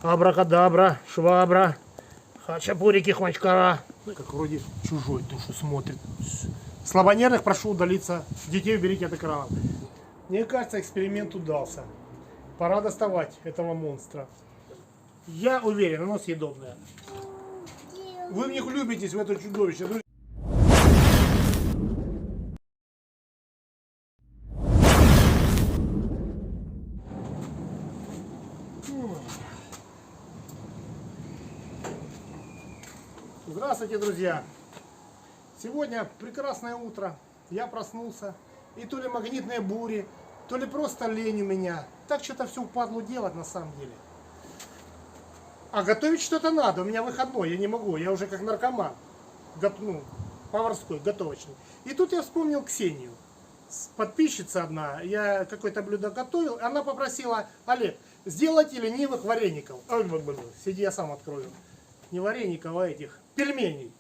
Абракадабра, швабра, хачапурики, хмачкара. Ну, как вроде чужой душу смотрит. Слабонервных прошу удалиться. Детей уберите от экранов. Мне кажется, эксперимент удался. Пора доставать этого монстра. Я уверен, оно съедобное. Вы в них влюбитесь, в это чудовище. Здравствуйте, друзья! Сегодня прекрасное утро. Я проснулся. И то ли магнитные бури, то ли просто лень у меня. Так что-то все впадлу делать на самом деле. А готовить что-то надо. У меня выходной, я не могу. Я уже как наркоман. Поварской, готовочный. И тут я вспомнил Ксению. Подписчица одна. Я какое-то блюдо готовил. Она попросила: Олег, сделайте ленивых вареников. Сиди, я сам открою. Не вареников, а этих пельменей.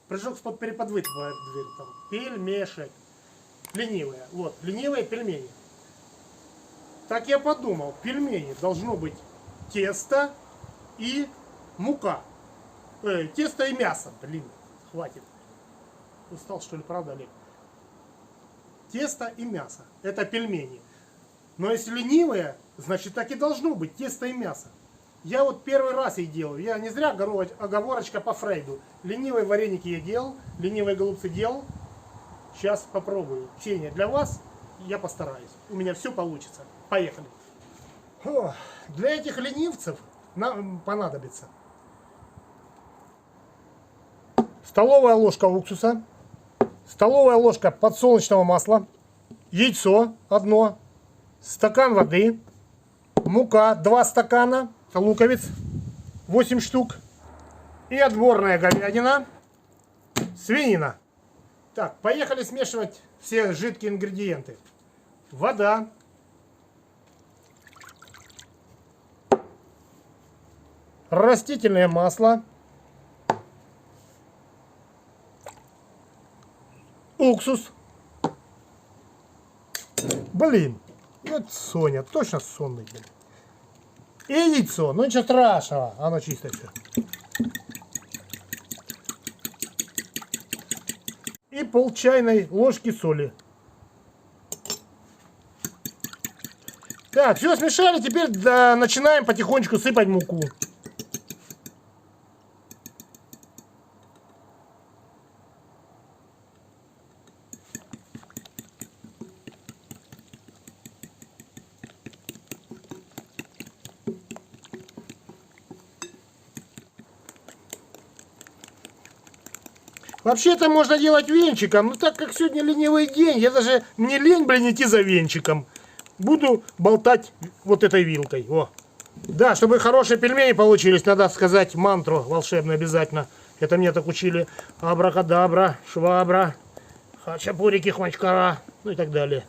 Прыжок с переподвыт в дверь. Там. Пельмешек. Ленивые. Вот, ленивые пельмени. Так я подумал, пельмени должно быть тесто и мука. Тесто и мясо. Блин, хватит. Устал, что ли, правда, Олег? Тесто и мясо. Это пельмени. Но если ленивые, значит так и должно быть. Тесто и мясо. Я вот первый раз их делаю. Я не зря оговорочка по Фрейду. Ленивые вареники я делал, ленивые голубцы делал. Сейчас попробую. Ксения, для вас я постараюсь. У меня все получится. Поехали. Для этих ленивцев нам понадобится столовая ложка уксуса, столовая ложка подсолнечного масла, яйцо одно, стакан воды, мука 2 стакана, луковиц 8 штук и отборная говядина, свинина. Так, поехали смешивать все жидкие ингредиенты. Вода, растительное масло, уксус. Блин, вот Соня, точно сонный. И яйцо, ну ничего страшного, оно чистое все. И пол чайной ложки соли. Так, все смешали, теперь начинаем потихонечку сыпать муку. Вообще-то можно делать венчиком, но так как сегодня ленивый день, мне лень, блин, идти за венчиком. Буду болтать вот этой вилкой. О. Да, чтобы хорошие пельмени получились, надо сказать мантру волшебную обязательно. Это мне так учили. Абракадабра, швабра, хачапурики, хмачкара, ну и так далее.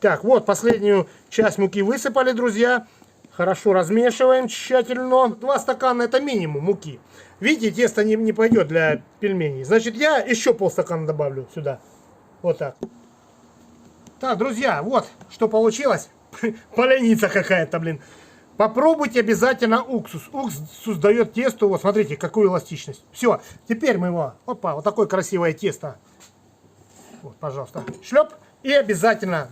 Так, вот последнюю часть муки высыпали, друзья. Хорошо размешиваем тщательно. 2 стакана это минимум муки. Видите, тесто не пойдет для пельменей. Значит, я еще полстакана добавлю сюда. Вот так. Так, друзья, вот что получилось. Поляница какая-то, блин. Попробуйте обязательно уксус. Уксус дает тесту, вот смотрите, какую эластичность. Все, теперь мы его, опа, вот такое красивое тесто. Вот, пожалуйста, шлеп. И обязательно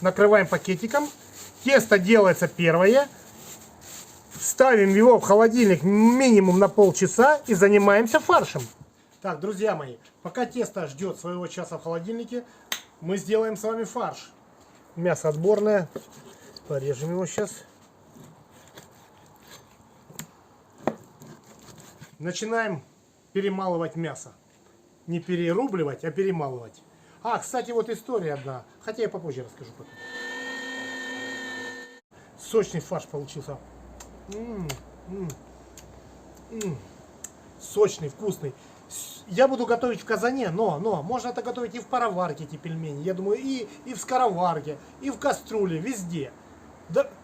накрываем пакетиком. Тесто делается первое. Ставим его в холодильник минимум на полчаса и занимаемся фаршем. Так, друзья мои, пока тесто ждет своего часа в холодильнике, мы сделаем с вами фарш. Мясо отборное. Порежем его сейчас. Начинаем перемалывать мясо. Не перерубливать, а перемалывать. А, кстати, вот история одна. Хотя я попозже расскажу потом. Сочный фарш получился. Сочный, вкусный. Я буду готовить в казане, но можно это готовить и в пароварке, эти пельмени. Я думаю, и в скороварке, и в кастрюле, везде.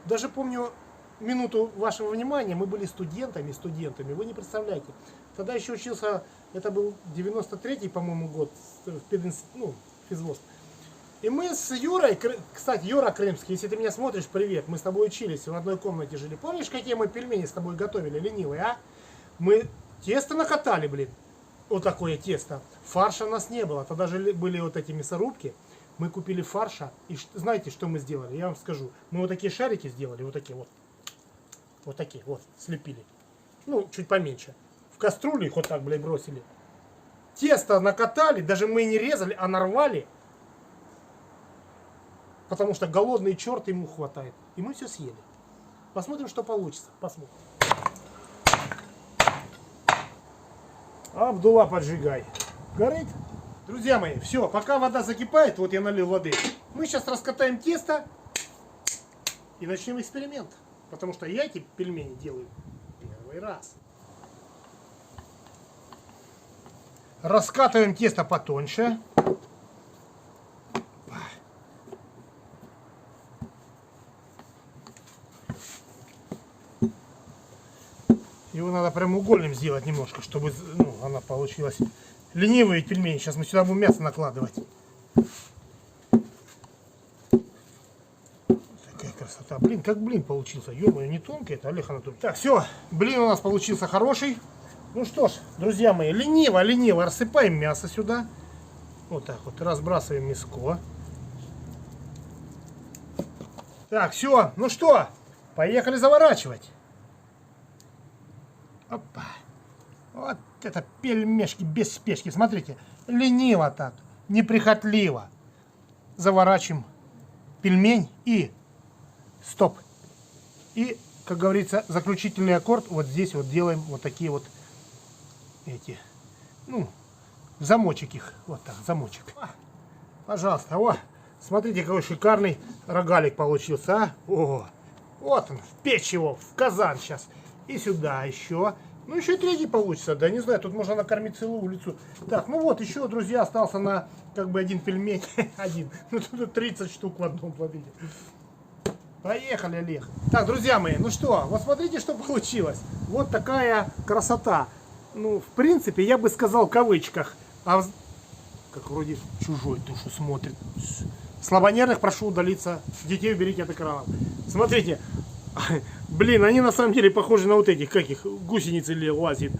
Даже помню минуту вашего внимания, мы были студентами, вы не представляете. Тогда еще учился, это был 93-й, по-моему, год, физвоз. И мы с Юрой, кстати, Юра Крымский, если ты меня смотришь, привет. Мы с тобой учились, в одной комнате жили. Помнишь, какие мы пельмени с тобой готовили, ленивые, а? Мы тесто накатали, блин. Вот такое тесто. Фарша у нас не было. Тогда же были вот эти мясорубки. Мы купили фарша. И знаете, что мы сделали? Я вам скажу. Мы вот такие шарики сделали, вот такие вот. Вот такие вот, слепили. Ну, чуть поменьше. В кастрюлю их вот так, блядь, бросили. Тесто накатали, даже мы не резали, а нарвали. Потому что голодный черт ему хватает. И мы все съели. Посмотрим, что получится. Посмотрим. Абдулла, поджигай. Горит? Друзья мои, все, пока вода закипает, вот я налил воды. Мы сейчас раскатаем тесто и начнем эксперимент. Потому что я эти пельмени делаю первый раз. Раскатываем тесто потоньше. Его надо прямоугольным сделать немножко, чтобы она получилась. Ленивые пельмени. Сейчас мы сюда будем мясо накладывать. Такая красота. Блин, как блин получился. Ё-моё, не тонко это, Олег Анатольевич. Так, все. Блин у нас получился хороший. Ну что ж, друзья мои, лениво рассыпаем мясо сюда. Вот так вот. Разбрасываем мяско. Так, все. Ну что, поехали заворачивать. Опа. Вот это пельмешки без спешки. Смотрите, лениво так, неприхотливо. Заворачиваем пельмень и стоп. И, как говорится, заключительный аккорд. Вот здесь вот делаем вот такие вот эти, ну, замочек их. Вот так, замочек. Пожалуйста, о, смотрите, какой шикарный рогалик получился, а. О, вот он, в печь его, в казан сейчас. И сюда еще. Ну, еще и третий получится. Да, не знаю, тут можно накормить целую улицу. Так, ну вот, еще, друзья, остался на, как бы, один пельмень. Один. Ну, тут 30 штук в одном, смотрите. Поехали, Олег. Так, друзья мои, ну что, вот смотрите, что получилось. Вот такая красота. Ну, в принципе, я бы сказал в кавычках. А как вроде чужой душу смотрит. Слабонервных прошу удалиться. Детей уберите от экранов. Смотрите. Блин, они на самом деле похожи на вот этих, каких, гусениц или лазит.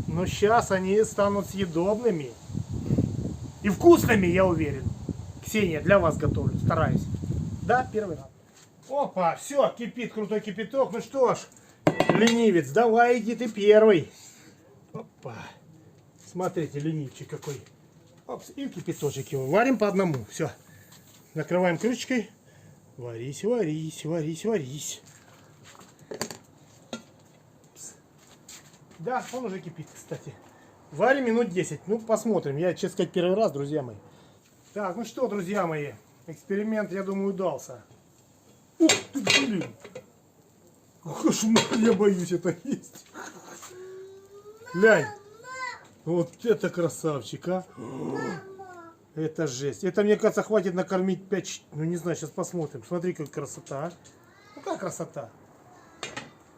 Но сейчас они станут съедобными. И вкусными, я уверен. Ксения, для вас готовлю, стараюсь. Да, первый раз. Опа, все, кипит крутой кипяток. Ну что ж, ленивец, давай иди ты первый. Опа. Смотрите, ленивчик какой. Опс, и кипяточек его. Варим по одному. Все. Накрываем крышечкой. Варись, варись, варись, варись. Да, он уже кипит, кстати. Варим минут 10. Ну, посмотрим. Я, честно сказать, первый раз, друзья мои. Так, ну что, друзья мои. Эксперимент, я думаю, удался. Ух ты, блин. Кошмар, я боюсь это есть. Глянь. Вот это красавчик, а. Это жесть. Это, мне кажется, хватит накормить 5... Ну, не знаю, сейчас посмотрим. Смотри, какая красота, а. Какая красота.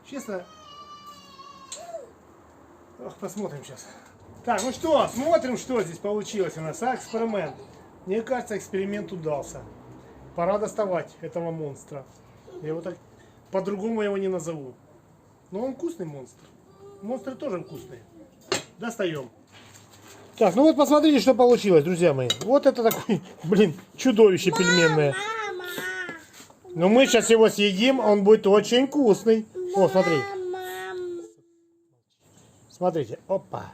Честно. Ох, посмотрим сейчас. Так, ну что, смотрим, что здесь получилось у нас. Эксперимент. Мне кажется, эксперимент удался. Пора доставать этого монстра. Я его так... По-другому его не назову. Но он вкусный монстр. Монстры тоже вкусные. Достаем. Так, ну вот посмотрите, что получилось, друзья мои. Вот это такой, блин, чудовище пельменное. Но мы сейчас его съедим, он будет очень вкусный. О, смотри. Смотрите, опа.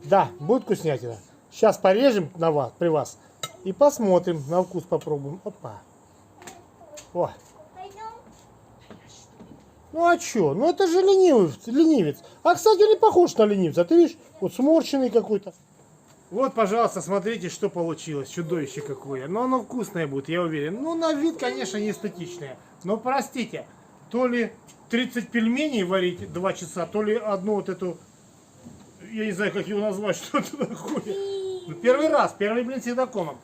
Да, будет вкуснятина. Сейчас порежем на вас, при вас. И посмотрим, на вкус попробуем. Опа. О. Ну а что? Ну это же ленивец. А, кстати, не похож на ленивца. Ты видишь, вот сморщенный какой-то. Вот, пожалуйста, смотрите, что получилось. Чудовище какое. Но оно вкусное будет, я уверен. Ну, на вид, конечно, не эстетичное. Но, простите, то ли 30 пельменей варить 2 часа, то ли одну вот эту, я не знаю, как его назвать, что это такое. Первый раз, первый блин с едокомом.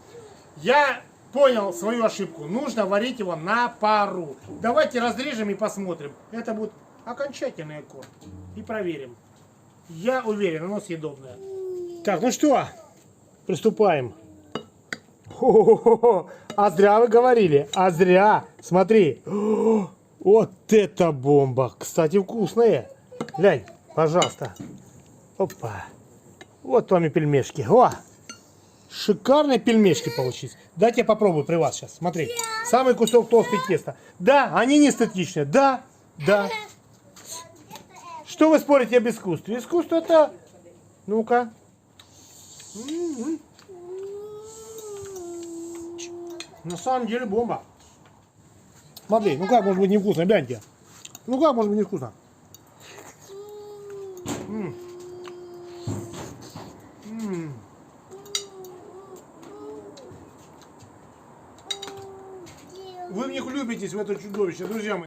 Я понял свою ошибку. Нужно варить его на пару. Давайте разрежем и посмотрим. Это будет окончательный аккорд. И проверим. Я уверен, оно съедобное. Так, ну что, приступаем. Хо-хо-хо. А зря вы говорили. А зря. Смотри. Вот это бомба. Кстати, вкусные. Глянь, пожалуйста. Опа. Вот вам и пельмешки. О! Шикарные пельмешки получились. Дайте я попробую при вас сейчас. Смотри. Самый кусок толстого теста. Да, они не эстетичные. Да, да. Что вы спорите об искусстве? Искусство это... Ну-ка. На самом деле бомба. Смотри, ну как может быть невкусно? Гляньте. Ну как может быть невкусно? Вы в них любитесь, в это чудовище, друзья мои.